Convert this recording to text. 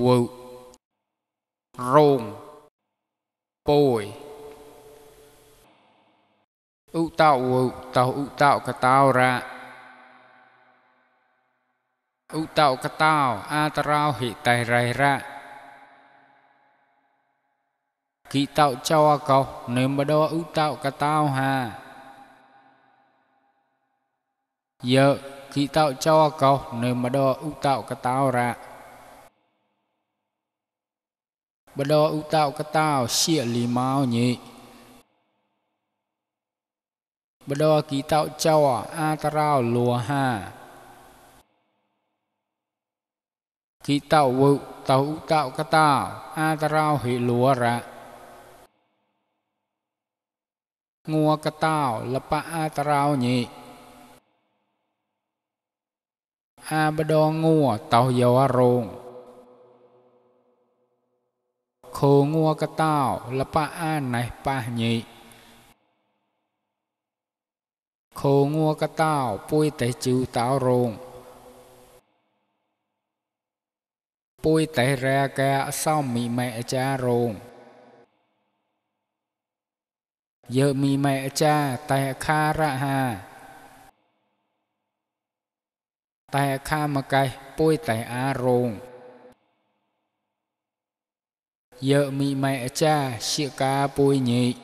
vự rôn bồi ưu tạo vự tàu ưu tạo cả tao ra ưu tạo cả tao a tarao hệ tài rai ra kỹ tạo cho cầu nếu mà đo ưu tạo cả tao ha giờ kỹ tạo cho cầu nếu mà đo ưu tạo cả tao ra bà đo ưu tạo cả tao xịa lì mau nhỉ bà đo kỹ tạo cho a tarao lùa ha kỹ tạo vự tàu ưu tạo cả tao a tarao hệ lùa ra ngua cả tao là pa a tarao nhỉ a bà đo ngua tàu dầu rồng khô ngua cả tao là pa a này pa nhỉ khô ngua cả tao bôi tẩy chữ tao rồng bôi tẩy ra cả sao mì mẹ cha rồng giờ mì mẹ cha tẩy kha ra ha tẩy kha mà cái bôi tẩy a rồng giờ mì mẹ cha xịa cá bôi nhỉ